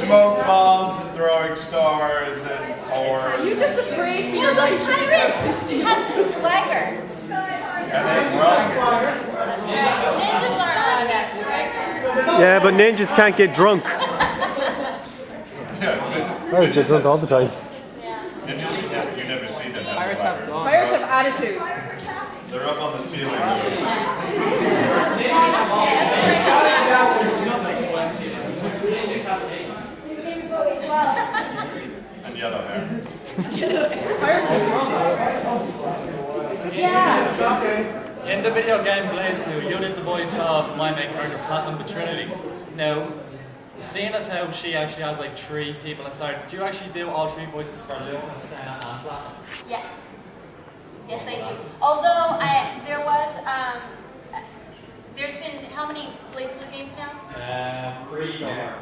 smoke bombs and throwing stars and swords. You're just afraid. You know, the pirates have the swagger. And they run. Ninjas aren't allowed to have swagger. Yeah, but ninjas can't get drunk. Oh, just not all the time. Ninjas, you never see them have Pirates have swagger. gone. Pirates have attitude. They're up on the ceiling. And yellow hair. Yeah. In the video game Blaze Blue, you did the voice of my main character, Platinum the Trinity. Now, seeing as how she actually has like 3 people inside, do you actually do all 3 voices for Lou and Senna and Platinum? Yes. Yes, I do. Although there's been how many Blaze Blue games now? 3 so far.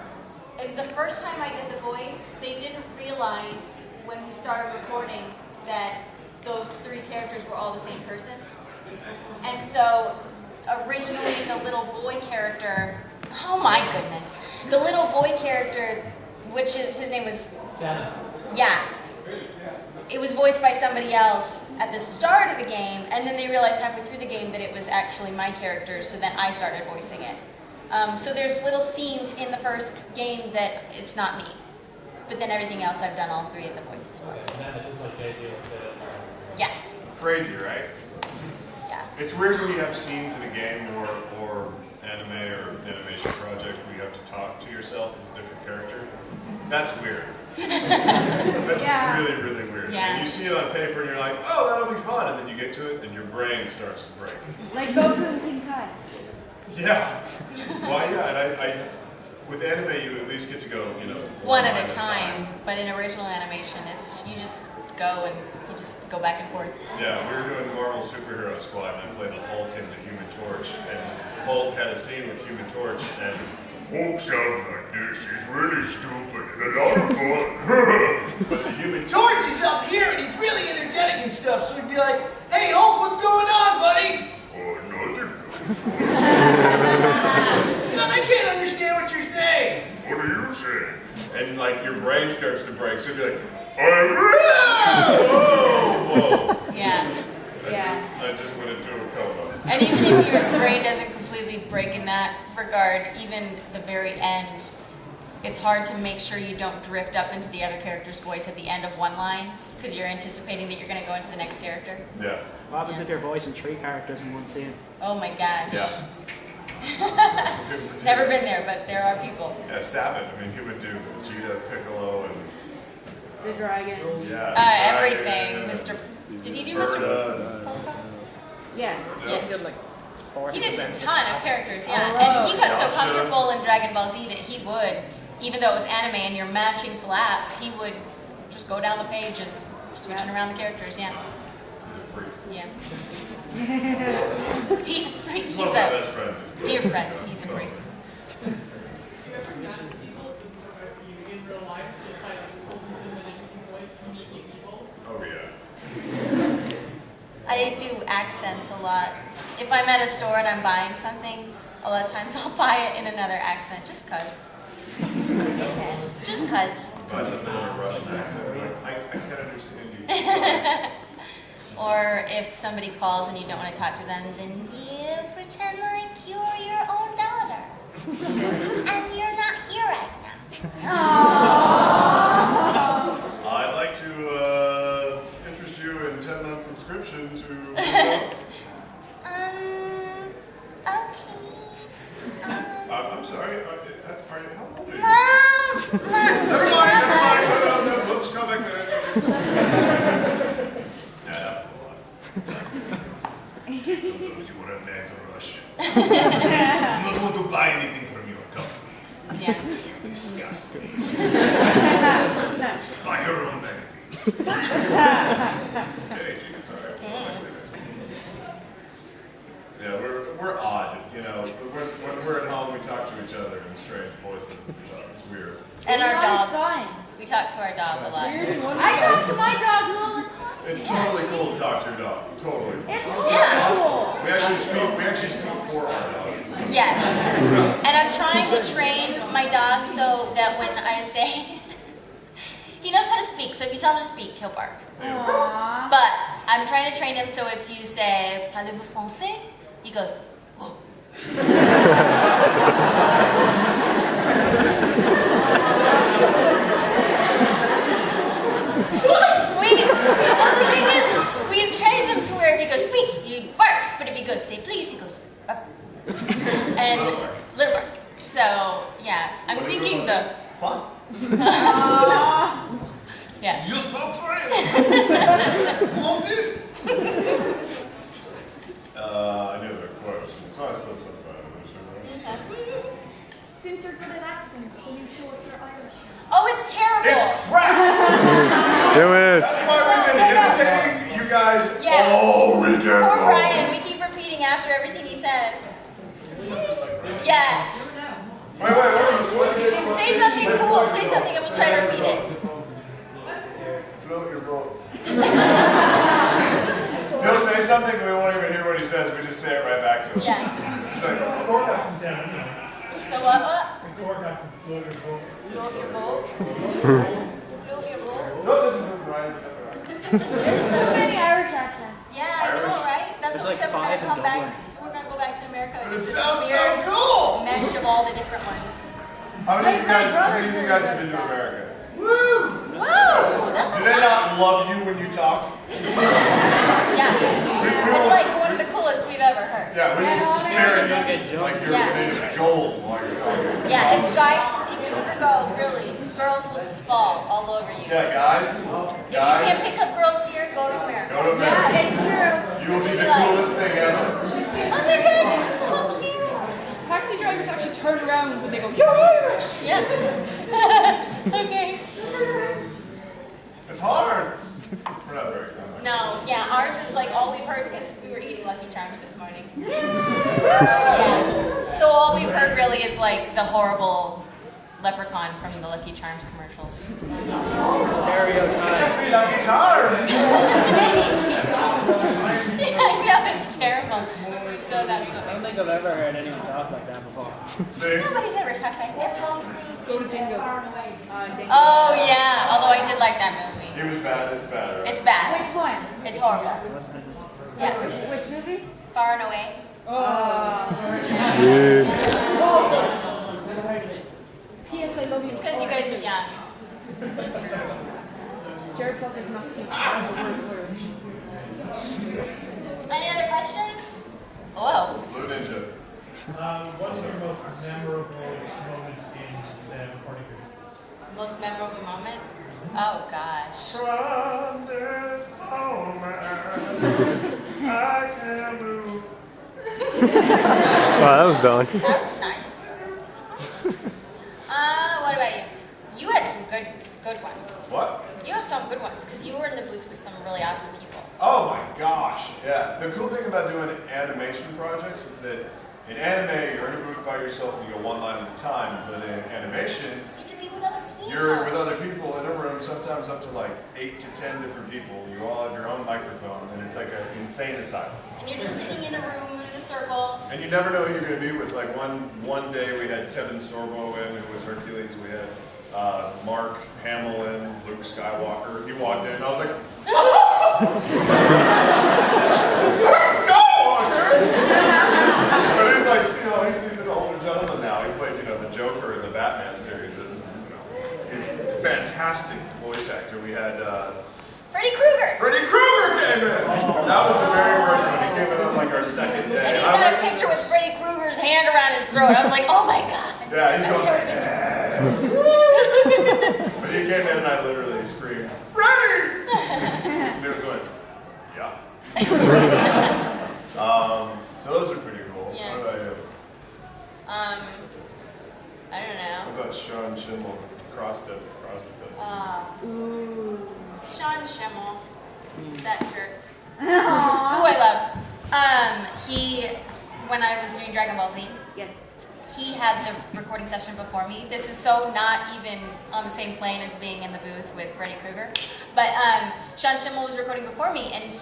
And the first time I did the voice, they didn't realize when we started recording that those 3 characters were all the same person. And so originally the little boy character, oh my goodness, the little boy character, which is, his name was Senna. Yeah. It was voiced by somebody else at the start of the game, and then they realized halfway through the game that it was actually my character, so then I started voicing it. So there's little scenes in the first game that it's not me. But then everything else I've done all 3 of the voices for. And then it's just like they do Yeah. Crazy, right? Yeah. It's weird when you have scenes in a game or anime or animation project where you have to talk to yourself as a different character. That's weird. That's really, really weird. Yeah. And you see it on paper and you're like, oh, that'll be fun. And then you get to it and your brain starts to break. Like Goku and King Kai. Yeah. Well, yeah, and I with anime, you at least get to go, One at a time, but in original animation, it's you just go and you just go back and forth. Yeah, we were doing Marvel Superhero Squad, and I played the Hulk and the Human Torch, and Hulk had a scene with Human Torch, and Hulk sounds like this. He's really stupid and a lot of fun. But the Human Torch is up here, and he's really energetic and stuff. So he'd be like, "Hey Hulk, what's going on, buddy?" "Oh, nothing." "God, I can't understand what you're saying." "What are you saying?" And like your brain starts to break, so you'd be like, whoa. Yeah. I just went into a coma. And even if your brain doesn't completely break in that regard, even the very end, it's hard to make sure you don't drift up into the other character's voice at the end of one line, because you're anticipating that you're going to go into the next character. Yeah. What happens if you're voicing 3 characters in one scene? Oh my god. Yeah. Never been there, but there are people. Yeah, Sabin. I mean, he would do Vegeta, Piccolo, and The dragon. Everything. Mr. Did he do Mr. Polka? Yes. Yes. He did like 40%. He did a ton of characters, yeah. Oh. And he got so Gotcha. comfortable in Dragon Ball Z that he would, even though it was anime and you're matching flaps, he would just go down the pages, switching around the characters, yeah. he's a freak. Yeah. He's a freak. He's He's one of my a best friends. dear friend. He's a freak. Oh, yeah. I do accents a lot. If I'm at a store and I'm buying something, a lot of times I'll buy it in another accent just cause. Just cause. Buy something in a Russian accent. I'm like, I can't understand you. Or if somebody calls and you don't want to talk to them, then you pretend like you're your own daughter. And you're not here right now. I'd like to interest you in 10-month subscription to... Okay. I'm sorry. How old are you? Mom! Never mind. No, let's go back there. Sometimes you want to mad Russian. I'm not going to buy anything from your company. Yeah. You disgust me. Buy your own magazines. Okay, Gina, sorry. Yeah, we're odd, When we're at home, we talk to each other in strange voices and stuff. It's weird. And our dog. Fine. We talk to our dog a lot. I talk to my dog all the time. It's totally cool to talk to your dog. Totally. It's Yeah. cool. We actually speak for our dog. Yes. And I'm trying to train my dog so that when I say, he knows how to speak, so if you tell him to speak, he'll bark. Aww. But I'm trying to train him so if you say, parlez-vous français? He goes, oh. The thing is, we changed him to where if he goes speak, he barks, but if he goes say please, he goes bark. And little bark. So yeah, I'm thinking the Fun. yeah. You spoke French. Mon Dieu. I knew the question. So I said something about it. Since you're good at accents, can you show us your Irish? Oh, it's terrible. It's crap. Do it. That's why we've been imitating you guys Yeah. all weekend. Poor long. Brian, we keep repeating after everything he says. Yeah. Wait, what is it? Say something cool. Say something and we'll try to repeat it. Float your boat. He'll say something and we won't even hear what he says. We just say it right back to him. Yeah. It's like, The what? float your boat. Float your boat. Float your boat. No, this is Ryan. There's so many Irish accents. Yeah, I know, right? That's what we There's said. like We're gonna 5 in come back. Dublin. We're gonna go back to America. It It's sounds weird so cool. mesh of all the different ones. How many of you guys have been to America? Woo! Whoa, that's a Do they lot. not love you when you talk? Yeah, it's like one of the coolest we've ever heard. Yeah, we just stare at Get you jumped. like you're Yeah. made of gold while you're talking. Yeah, if you ever go, really, girls will just fall all over you. Yeah, guys. If you can't Guys, pick up girls here, go to America. go to America. Yeah, it's true. You will be the coolest thing ever. Oh my god, you're so cute. Taxi drivers actually turn around when they go, you're Irish! Yeah. Okay. It's hard. We're not very good. No, yeah, ours is like all we've heard because we were eating Lucky Charms this morning. Yeah. So all we've heard really is like the horrible leprechaun from the Lucky Charms commercials. Stereotype. Be like guitar. Yeah, I know, it's terrible. So that's I what don't think I've ever heard anyone talk like that before. See? nobody's ever talked like that. Go to Dingo. Oh yeah, although I did like that movie. He was bad. It's bad. Right? It's bad. Which one? It's horrible. Yeah. Which movie? Far and away. Yeah. P.S. I love you. It's because you guys are young. Jared Potter cannot speak. Any other questions? Whoa. Blue Ninja. What's your most memorable moment in the recording group? Most memorable moment? Oh gosh. From this moment, I can move. Wow, that was done. That's nice. What about you? You had some good ones. What? You have some good ones because you were in the booth with some really awesome people. Oh my gosh, yeah. The cool thing about doing animation projects is that in anime, you're in a booth by yourself and you go one line at a time, but in animation, You get to be with other people. you're with other people in a room, sometimes up to like 8 to 10 different people. You all have your own microphone, and it's like an insane asylum. And you're just sitting in a room in a circle. And you never know who you're going to be with. Like one day we had Kevin Sorbo in, who was Hercules. We had Mark Hamill in, Luke Skywalker. He walked in, and I was like, but he's like, he's an older gentleman now. He played, the Joker in the Batman series. He's a fantastic voice actor. We had Freddy Krueger. Freddy Krueger came in. That was the very first one. He came in on like our second day. And he's got a picture with Freddy Krueger's hand around his throat. I was like, oh my god. Yeah, he's going like, but he came in and I literally screamed, Freddy! And he was like, yeah. So those are pretty cool. Yeah. What about you? I don't know. What about Sean Schimmel, crossed it. Sean Schimmel, that jerk, who I love. He, when I was doing Dragon Ball Z, Yes. he had the recording session before me. This is so not even on the same plane as being in the booth with Freddy Krueger. But Sean Schimmel was recording before me, and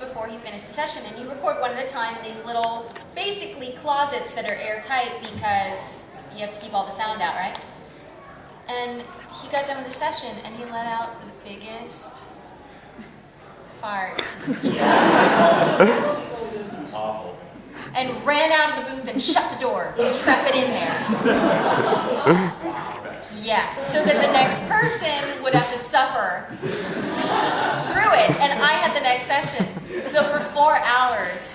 before he finished the session, and you record one at a time in these little, basically closets that are airtight because you have to keep all the sound out, right? And he got done with the session, and he let out the biggest fart. Awful. And ran out of the booth and shut the door to trap it in there. Yeah, so that the next person would have to suffer through it, and I had the next session. So for 4 hours,